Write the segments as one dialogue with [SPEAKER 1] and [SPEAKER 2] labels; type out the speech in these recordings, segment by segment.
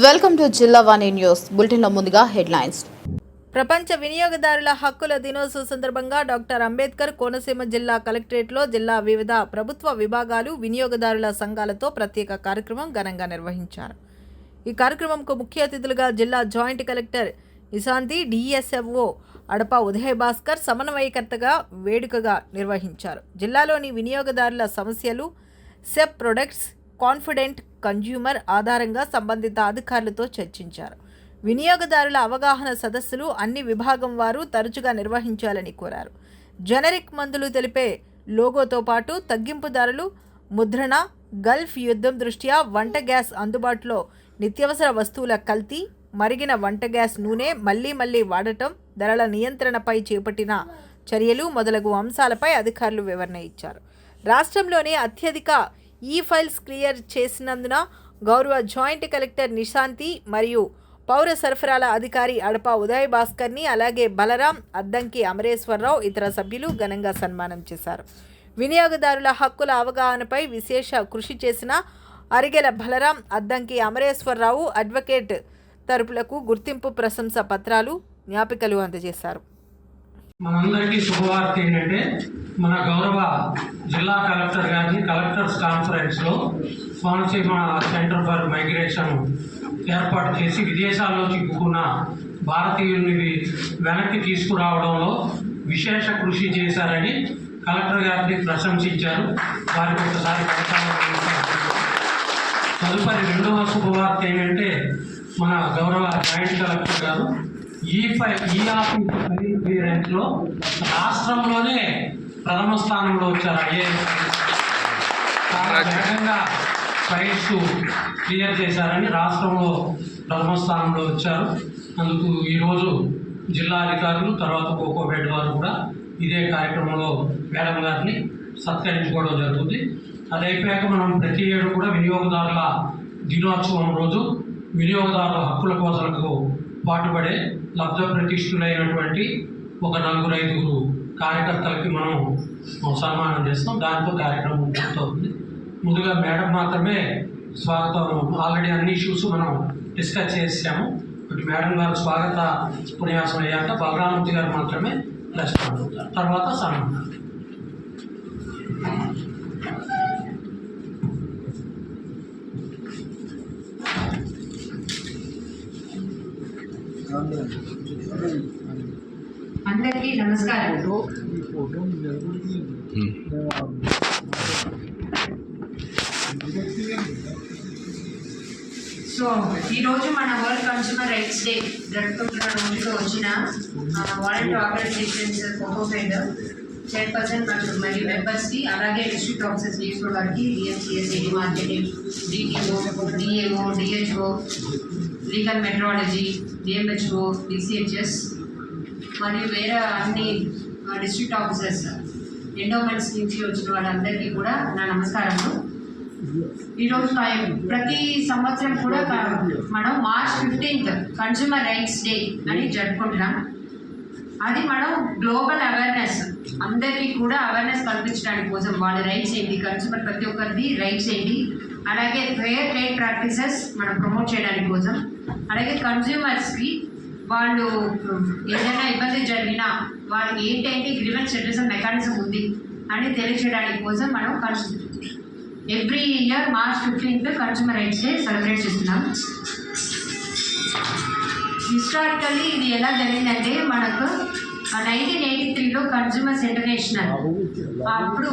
[SPEAKER 1] Welcome to జిల్లా వాణి news బులెటిన్లో ముందుగా హెడ్లైన్స్.
[SPEAKER 2] ప్రపంచ వినియోగదారుల హక్కుల దినోత్సవం సందర్భంగా డాక్టర్ అంబేద్కర్ కోనసీమ జిల్లా కలెక్టరేట్లో జిల్లా వివిధ ప్రభుత్వ విభాగాలు వినియోగదారుల సంఘాలతో ప్రత్యేక కార్యక్రమం ఘనంగా నిర్వహించారు. ఈ కార్యక్రమంకు ముఖ్య అతిథులుగా జిల్లా జాయింట్ కలెక్టర్ నిశాంతి, డిఎస్ఎఫ్ఓ అడప ఉదయ్ భాస్కర్ సమన్వయకర్తగా వేడుకగా నిర్వహించారు. జిల్లాలోని వినియోగదారుల సమస్యలు, సెప్ ప్రొడక్ట్స్, కాన్ఫిడెంట్ కన్జ్యూమర్ ఆధారంగా సంబంధిత అధికారులతో చర్చించారు. వినియోగదారుల అవగాహన సదస్సులు అన్ని విభాగం వారు తరచుగా నిర్వహించాలని కోరారు. జనరిక్ మందులు తెలిపే లోగోతో పాటు తగ్గింపు ధరలు, ముద్రణ, గల్ఫ్ యుద్ధం దృష్ట్యా వంట గ్యాస్ అందుబాటులో, నిత్యావసర వస్తువుల కల్తీ, మరిగిన వంట గ్యాస్ నూనె మళ్లీ వాడటం, ధరల నియంత్రణపై చేపట్టిన చర్యలు మొదలగు అంశాలపై అధికారులు వివరణ ఇచ్చారు. రాష్ట్రంలోనే అత్యధిక ఈ-ఫైల్స్ క్లియర్ చేసినందున గౌరవ జాయింట్ కలెక్టర్ నిశాంతి మరియు పౌర సరఫరాల అధికారి అడప ఉదయ్ భాస్కర్ని, అలాగే బలరాం, అద్దంకి అమరేశ్వరరావు, ఇతర సభ్యులు ఘనంగా సన్మానం చేశారు. వినియోగదారుల హక్కుల అవగాహనపై విశేష కృషి చేసిన అరిగెల బలరాం, అద్దంకి అమరేశ్వరరావు అడ్వకేట్ తరపులకు గుర్తింపు ప్రశంస పత్రాలు, జ్ఞాపికలు అందజేశారు.
[SPEAKER 3] మనందరికీ శుభవార్త ఏంటంటే మన గౌరవ జిల్లా కలెక్టర్ గారిని కలెక్టర్స్ కాన్ఫరెన్స్లో కోనసీమ సెంటర్ ఫర్ మైగ్రేషన్ ఏర్పాటు చేసి విదేశాల్లో చిక్కుకున్న భారతీయుల్ని వెనక్కి తీసుకురావడంలో విశేష కృషి చేశారని కలెక్టర్ గారిని ప్రశంసించారు. వారికి ఒకసారి తదుపరి రెండవ శుభవార్త ఏంటంటే మన గౌరవ జాయింట్ కలెక్టర్ గారు ఈ-ఆఫీస్ క్లియరెన్స్లో రాష్ట్రంలోనే ప్రథమ స్థానంలో వచ్చారు. చాలా వేగంగా ఫైల్స్ క్లియర్ చేశారని రాష్ట్రంలో ప్రథమ స్థానంలో వచ్చారు. అందుకు ఈరోజు జిల్లా అధికారులు, తర్వాత కోకో హెడ్ వారు కూడా ఇదే కార్యక్రమంలో మేడం గారిని సత్కరించుకోవడం జరుగుతుంది. అది అయిపోయాక మనం ప్రతి ఏడు కూడా వినియోగదారుల దినోత్సవం రోజు వినియోగదారుల హక్కుల కోసలకు పాటుపడే లబ్ధ ప్రతిష్ఠులైనటువంటి ఒక 4-5 కార్యకర్తలకి మనం సన్మానం చేస్తాం. దాంతో కార్యక్రమం పూర్తవుతుంది. ముందుగా మేడం మాత్రమే స్వాగతం, ఆల్రెడీ అన్ని ఇష్యూస్ మనం డిస్కస్ చేసాము. బట్ మేడం గారు స్వాగత ఉపన్యాసం అయ్యాక బలరామూర్తి గారు మాత్రమే రెస్పాండ్ అవుతారు. తర్వాత సన్మానం.
[SPEAKER 4] అందరికీ నమస్కారం. సో ఈరోజు మన వరల్డ్ కన్స్యూమర్ రైట్స్ డే జరుపుకుంటున్న రోజులో వచ్చిన వాలంటీర్ ఆర్గనైజేషన్స్ కోకో ఫెడ్ చైర్పర్సన్ మరియు మెంబర్స్కి, అలాగే డిస్ట్రిక్ట్ ఆఫీసర్స్ డిఎస్ఓ గారికి, DMCS, AD marketing, DTO, DAO, DHO, legal metrology, DMHO, DCHS మరియు వేరే అన్ని డిస్ట్రిక్ట్ ఆఫీసర్స్, ఎండోమెంట్స్ నుంచి వచ్చిన వాళ్ళందరికీ కూడా నా నమస్కారములు. ఈరోజు ప్రతి సంవత్సరం కూడా మనం March 15th consumer rights day అని జరుపుకుంటున్నాం. అది మనం గ్లోబల్ అవేర్నెస్, అందరికీ కూడా అవేర్నెస్ కల్పించడానికి కోసం, వాళ్ళ రైట్స్ ఏంటి, కన్స్యూమర్ ప్రతి ఒక్కరిది రైట్స్ ఏంటి, అలాగే ఫెయిర్ ట్రేడ్ ప్రాక్టీసెస్ మనం ప్రమోట్ చేయడానికి కోసం, అలాగే కన్స్యూమర్స్కి వాళ్ళు ఏదైనా ఇబ్బంది జరిగినా వాళ్ళకి ఏంటంటే గ్రీవెన్స్ సెటిల్మెంట్ మెకానిజం ఉంది అని తెలియచేయడానికి కోసం మనం every year March 15th consumer rights day celebrate చేస్తున్నాం. హిస్టారికల్లీ ఇది ఎలా జరిగిందంటే మనకు 1983లో కన్స్యూమర్స్ ఇంటర్నేషనల్, అప్పుడు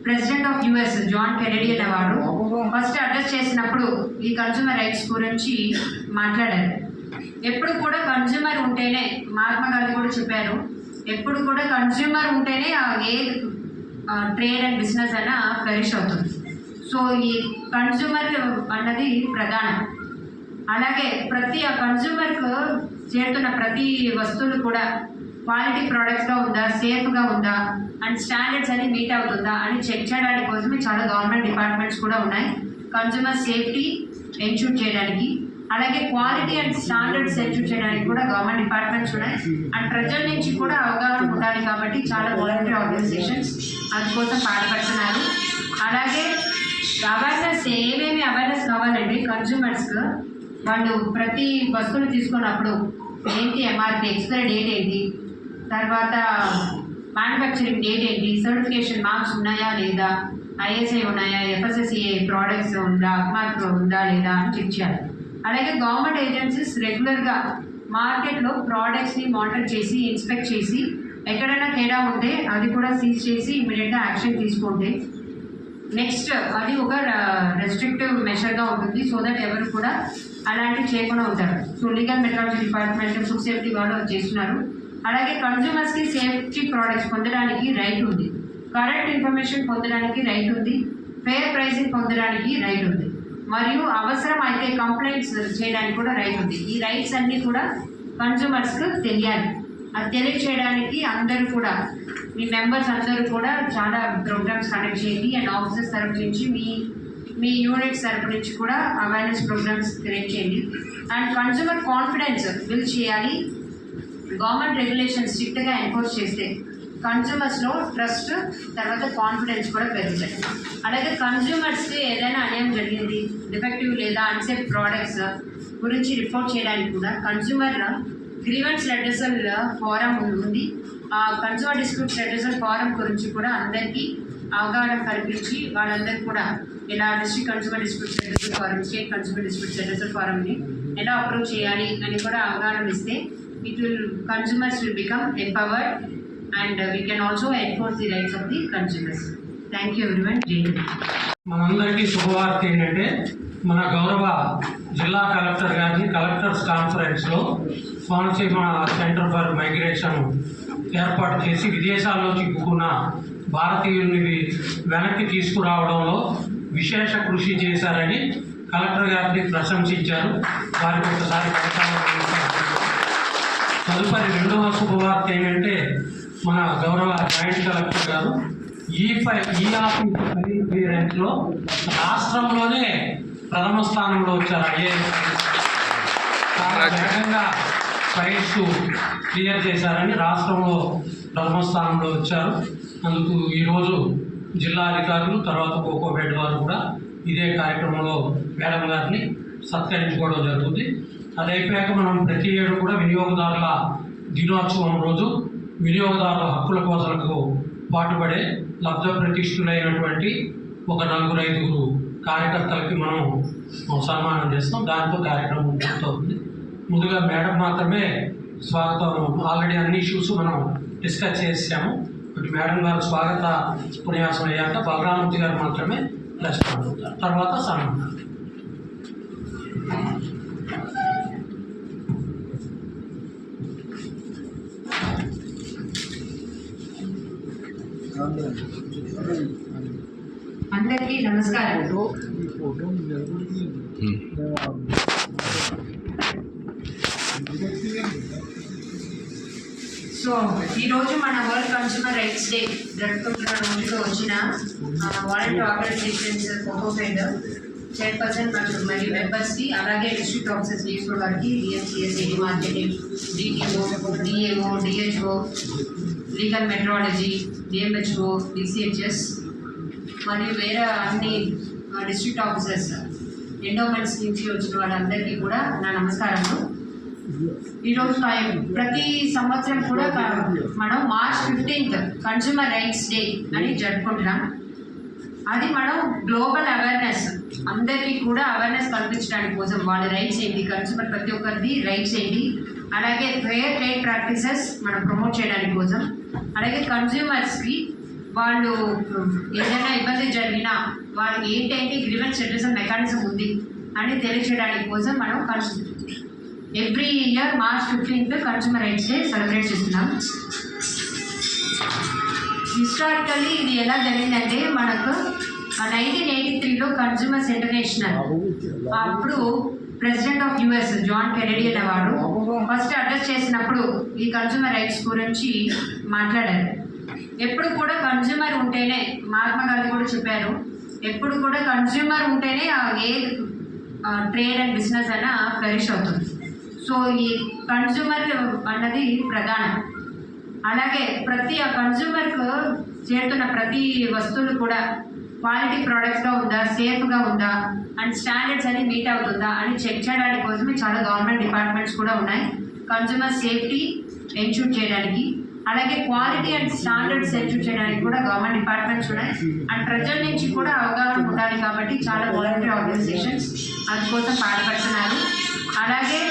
[SPEAKER 4] president of US John Kennedy అనేవాడు ఫస్ట్ అడ్రస్ చేసినప్పుడు ఈ కన్స్యూమర్ రైట్స్ గురించి మాట్లాడారు. ఎప్పుడు కూడా కన్స్యూమర్ ఉంటేనే, మహాత్మా గాంధీ కూడా చెప్పారు, ఎప్పుడు కూడా కన్స్యూమర్ ఉంటేనే ఏ ట్రేడ్ అండ్ బిజినెస్ అయినా ఫ్లరిష్ అవుతుంది. సో ఈ కన్స్యూమర్ అన్నది ప్రధానం. అలాగే ప్రతి కన్స్యూమర్కు చేరుతున్న ప్రతి వస్తువులు కూడా క్వాలిటీ ప్రోడక్ట్స్గా ఉందా, సేఫ్గా ఉందా అండ్ స్టాండర్డ్స్ అని మీట్ అవుతుందా అని చెక్ చేయడానికి కోసమే చాలా గవర్నమెంట్ డిపార్ట్మెంట్స్ కూడా ఉన్నాయి కన్స్యూమర్ సేఫ్టీ ఎన్షూర్ చేయడానికి. అలాగే క్వాలిటీ అండ్ స్టాండర్డ్స్ ఎన్షూర్ చేయడానికి కూడా గవర్నమెంట్ డిపార్ట్మెంట్స్ ఉన్నాయి. అండ్ ప్రజల నుంచి కూడా అవగాహన ఉండాలి కాబట్టి చాలా వాలంటీర్ ఆర్గనైజేషన్స్ అందుకోసం పాటుపడుతున్నారు. అలాగే అవేర్నెస్, ఏమేమి అవేర్నెస్ కావాలండి కన్స్యూమర్స్కి, వాళ్ళు ప్రతి వస్తువులు తీసుకున్నప్పుడు ఏంటి ఎంఆర్పి, ఎక్స్పైరీ డేట్ ఏంటి, తర్వాత మ్యానుఫ్యాక్చరింగ్ డేట్ ఏంటి, సర్టిఫికేషన్ మార్క్స్ ఉన్నాయా లేదా, ఐఎస్ఐ ఉన్నాయా, ఎఫ్ఎస్ఎస్ఏ ప్రోడక్ట్స్ ఉందా, అక్మార్క్ ఉందా లేదా అని చెక్ చేయాలి. అలాగే గవర్నమెంట్ ఏజెన్సీస్ రెగ్యులర్గా మార్కెట్లో ప్రోడక్ట్స్ని మానిటర్ చేసి ఇన్స్పెక్ట్ చేసి ఎక్కడైనా తేడా ఉంటే అది కూడా సీజ్ చేసి ఇమీడియట్గా యాక్షన్ తీసుకుంటే నెక్స్ట్ అది ఒక రెస్ట్రిక్టివ్ మెషర్గా ఉంటుంది. సో దట్ ఎవరు కూడా అలాంటివి చేయకుండా ఉంటారు. So legal metrology department, food safety వాళ్ళు చేస్తున్నారు. అలాగే కన్జ్యూమర్స్కి సేఫ్టీ ప్రోడక్ట్స్ పొందడానికి రైట్ ఉంది, కరెక్ట్ ఇన్ఫర్మేషన్ పొందడానికి రైట్ ఉంది, ఫెయిర్ ప్రైసింగ్ పొందడానికి రైట్ ఉంది, మరియు అవసరం అయితే కంప్లైంట్స్ చేయడానికి కూడా రైట్ ఉంది. ఈ రైట్స్ అన్నీ కూడా కన్జ్యూమర్స్కి తెలియాలి. అది తెలియచేయడానికి అందరూ కూడా మీ మెంబర్స్ అందరూ కూడా చాలా ప్రోగ్రామ్స్ కండక్ట్ చేయండి. అండ్ ఆఫీసర్స్ తరఫు నుంచి మీ యూనిట్స్ తరఫు నుంచి కూడా అవేర్నెస్ ప్రోగ్రామ్స్ క్రియేట్ చేయండి. అండ్ కన్జ్యూమర్ కాన్ఫిడెన్స్ బిల్డ్ చేయాలి. గవర్నమెంట్ రెగ్యులేషన్స్ స్ట్రిక్ట్గా ఎన్ఫోర్స్ చేస్తే కన్జ్యూమర్స్లో ట్రస్ట్, తర్వాత కాన్ఫిడెన్స్ కూడా పెరుగుతాయి. అలాగే కన్జ్యూమర్స్కి ఏదైనా అన్యాయం జరిగింది, డిఫెక్టివ్ లేదా అన్సేఫ్ ప్రోడక్ట్స్ గురించి రిపోర్ట్ చేయడానికి కూడా కన్జ్యూమర్ గ్రీవెన్స్ రెడ్రెసల్ ఫోరం ఉంది. ఆ కన్జ్యూమర్ డిస్ప్యూట్స్ రెడ్రెసల్ ఫోరం గురించి కూడా అందరికీ అవగాహన కల్పించి వాళ్ళందరికీ కూడా ఇలా district consumer disputes redressal forum, state consumer disputes redressal ఫోరంని ఎలా అప్రూవ్ చేయాలి అని కూడా అవగాహన ఇస్తే consumers will become empowered and we can also enforce the rights of the consumers. Thank you everyone.
[SPEAKER 3] మనందరికీ శుభవార్త ఏంటంటే మన గౌరవ జిల్లా కలెక్టర్ గారిని కలెక్టర్స్ కాన్ఫరెన్స్లో కోనసీమ సెంటర్ ఫర్ మైగ్రేషన్ ఏర్పాటు చేసి విదేశాల్లో చిక్కుకున్న భారతీయుల్ని వెనక్కి తీసుకురావడంలో విశేష కృషి చేశారని కలెక్టర్ గారిని ప్రశంసించారు. వారికి ఒకసారి తదుపరి రెండవ శుభవార్త ఏంటంటే మన గౌరవ జాయింట్ కలెక్టర్ గారు ఈ ఆఫీస్ క్లియరెన్స్లో రాష్ట్రంలోనే ప్రథమ స్థానంలో వచ్చారు. చాలా వేగంగా ఫైల్స్ క్లియర్ చేశారని రాష్ట్రంలో ప్రథమ స్థానంలో వచ్చారు. అందుకు ఈరోజు జిల్లా అధికారులు, తర్వాత కోకో హెడ్ వారు కూడా ఇదే కార్యక్రమంలో మేడం గారిని సత్కరించుకోవడం జరుగుతుంది. అది అయిపోయాక మనం ప్రతి ఏడు కూడా వినియోగదారుల దినోత్సవం రోజు వినియోగదారుల హక్కుల కోసలకు పాటుపడే లబ్ధ ప్రతిష్ఠులైనటువంటి ఒక 4-5 కార్యకర్తలకి మనం సన్మానం చేస్తాం. దాంతో కార్యక్రమం పూర్తవుతుంది. ముందుగా మేడం మాత్రమే స్వాగతం, ఆల్రెడీ అన్ని ఇష్యూస్ మనం డిస్కస్ చేసాము. బట్ మేడం గారు స్వాగత ఉపన్యాసం అయ్యాక బలరామూర్తి గారు మాత్రమే రెస్పాండ్ అవుతారు. తర్వాత సన్మానం.
[SPEAKER 4] అందరికీ నమస్కారం. సో ఈరోజు మన వరల్డ్ కన్స్యూమర్ రైట్స్ డే జరుపుకుంటున్న రోజులో వచ్చిన వాలంటీర్ ఆర్గనైజేషన్స్ కోకోఫెడ్ చైర్పర్సన్ మరియు మెంబర్స్కి, అలాగే డిస్ట్రిక్ట్ ఆఫీసర్స్ డిఎస్ఓ గారికి, DMCS, AD marketing, DTO, DAO, DHO, legal metrology, DMHO, DCHS మరియు వేరే అన్ని డిస్ట్రిక్ట్ ఆఫీసర్స్, ఎండోమెంట్స్ నుంచి వచ్చిన వాళ్ళందరికీ కూడా నా నమస్కారము. ఈరోజు ప్రతి సంవత్సరం కూడా మనం March 15th consumer rights day అని జరుపుకుంటున్నాం. అది మనం గ్లోబల్ అవేర్నెస్, అందరికీ కూడా అవేర్నెస్ కల్పించడానికి కోసం వాళ్ళ రైట్స్ ఏంటి, కన్స్యూమర్ ప్రతి ఒక్కరిది రైట్స్ ఏంటి, అలాగే ఫెయిర్ ట్రేడ్ ప్రాక్టీసెస్ మనం ప్రమోట్ చేయడానికి కోసం, అలాగే కన్స్యూమర్స్కి వాళ్ళు ఏదైనా ఇబ్బంది జరిగినా వాళ్ళకి ఏంటంటే గ్రీవెన్స్ రెడ్రెసల్ మెకానిజం ఉంది అని తెలియచేయడానికి కోసం మనం every year March 15th consumer rights day celebrate చేస్తున్నాం. హిస్టారికల్లీ ఇది ఎలా జరిగిందంటే మనకు 1983లో కన్స్యూమర్స్ ఇంటర్నేషనల్, అప్పుడు president of US John Kennedy అనేవాడు ఫస్ట్ అడ్రస్ చేసినప్పుడు ఈ కన్స్యూమర్ రైట్స్ గురించి మాట్లాడారు. ఎప్పుడు కూడా కన్స్యూమర్ ఉంటేనే, మహాత్మా గాంధీ కూడా చెప్పారు, ఎప్పుడు కూడా కన్స్యూమర్ ఉంటేనే ఏ ట్రేడ్ అండ్ బిజినెస్ అయినా ఫ్లరిష్ అవుతుంది. సో ఈ కన్స్యూమర్ అన్నది ప్రధానం. అలాగే ప్రతి కన్స్యూమర్కు చేరుతున్న ప్రతి వస్తువులు కూడా క్వాలిటీ ప్రోడక్ట్గా ఉందా, సేఫ్గా ఉందా అండ్ స్టాండర్డ్స్ అని మీట్ అవుతుందా అని చెక్ చేయడానికి కోసమే చాలా గవర్నమెంట్ డిపార్ట్మెంట్స్ కూడా ఉన్నాయి. కన్జ్యూమర్ సేఫ్టీ ఎన్షూర్ చేయడానికి, అలాగే క్వాలిటీ అండ్ స్టాండర్డ్స్ ఎన్షూర్ చేయడానికి కూడా గవర్నమెంట్ డిపార్ట్మెంట్స్ ఉన్నాయి. అండ్ ప్రజల నుంచి కూడా అవగాహన ఉండాలి కాబట్టి చాలా వాలంటీర్ ఆర్గనైజేషన్స్ అందుకోసం పాటుపడుతున్నారు. అలాగే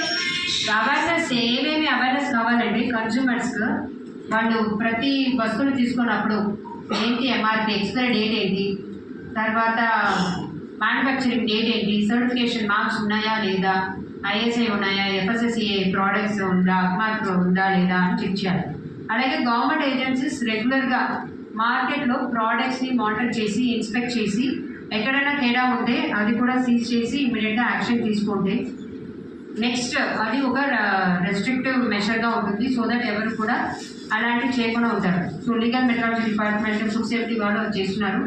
[SPEAKER 4] అవేర్నెస్, ఏమేమి అవేర్నెస్ కావాలండి కన్జ్యూమర్స్కి, వాళ్ళు ప్రతి వస్తువులు తీసుకున్నప్పుడు ఏంటి ఎంఆర్పి, ఎక్స్పైరీ డేట్ ఏంటి, తర్వాత మ్యానుఫ్యాక్చరింగ్ డేట్ ఏంటి, సర్టిఫికేషన్ మార్క్స్ ఉన్నాయా లేదా, ఐఎస్ఐ ఉన్నాయా, ఎఫ్ఎస్ఎస్ఏ ప్రోడక్ట్స్ ఉందా, అక్మార్క్ ఉందా లేదా అని చెక్ చేయాలి. అలాగే గవర్నమెంట్ ఏజెన్సీస్ రెగ్యులర్గా మార్కెట్లో ప్రోడక్ట్స్ని మానిటర్ చేసి ఇన్స్పెక్ట్ చేసి ఎక్కడైనా తేడా ఉంటే అది కూడా సీజ్ చేసి ఇమీడియట్గా యాక్షన్ తీసుకుంటే నెక్స్ట్ అది ఒక రెస్ట్రిక్టివ్ మెషర్గా ఉంటుంది. సో దట్ ఎవరు కూడా అలాంటివి చేయకుండా ఉంటారు. So legal metrology department, food safety వాళ్ళు చేస్తున్నారు.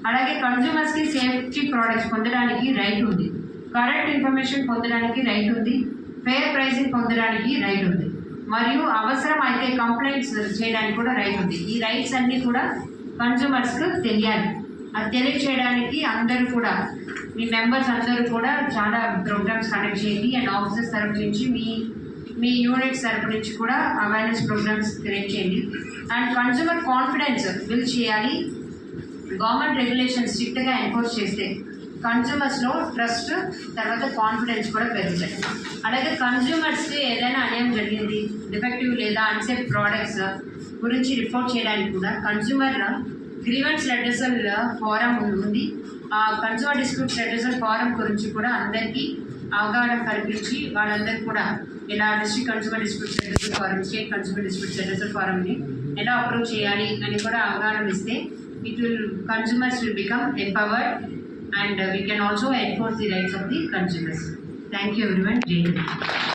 [SPEAKER 4] అలాగే కన్జ్యూమర్స్కి సేఫ్టీ ప్రోడక్ట్స్ పొందడానికి రైట్ ఉంది, కరెక్ట్ ఇన్ఫర్మేషన్ పొందడానికి రైట్ ఉంది, ఫెయిర్ ప్రైసింగ్ పొందడానికి రైట్ ఉంది, మరియు అవసరం అయితే కంప్లైంట్స్ చేయడానికి కూడా రైట్ ఉంది. ఈ రైట్స్ అన్నీ కూడా కన్జ్యూమర్స్కి తెలియాలి. అది తెలియచేయడానికి అందరూ కూడా, మీ మెంబర్స్ అందరూ కూడా చాలా ప్రోగ్రామ్స్ కండక్ట్ చేయండి. అండ్ ఆఫీసర్స్ తరపు నుంచి మీ యూనిట్స్ తరపు నుంచి కూడా అవేర్నెస్ ప్రోగ్రామ్స్ క్రియేట్ చేయండి. అండ్ కన్జ్యూమర్ కాన్ఫిడెన్స్ బిల్డ్ చేయాలి. గవర్నమెంట్ రెగ్యులేషన్స్ స్ట్రిక్ట్గా ఎన్ఫోర్స్ చేస్తే కన్జ్యూమర్స్లో ట్రస్ట్, తర్వాత కాన్ఫిడెన్స్ కూడా పెరుగుతాయి. అలాగే కన్జ్యూమర్స్కి ఏదైనా అన్యాయం జరిగింది, డిఫెక్టివ్ లేదా అన్సేఫ్ ప్రోడక్ట్స్ గురించి రిపోర్ట్ చేయడానికి కూడా కన్జ్యూమర్ గ్రీవెన్స్ రెడ్రెసల్ ఫోరం ఉంది. ఆ కన్జ్యూమర్ డిస్ప్యూట్స్ రెడ్రెసల్ ఫోరం గురించి కూడా అందరికీ అవగాహన కల్పించి వాళ్ళందరికీ కూడా ఇలా district consumer disputes redressal forum, state consumer disputes redressal ఫోరంని ఎలా అప్రూవ్ చేయాలి అని కూడా అవగాహన ఇస్తే consumers will become empowered and we can also enforce the rights of the consumers. Thank you everyone.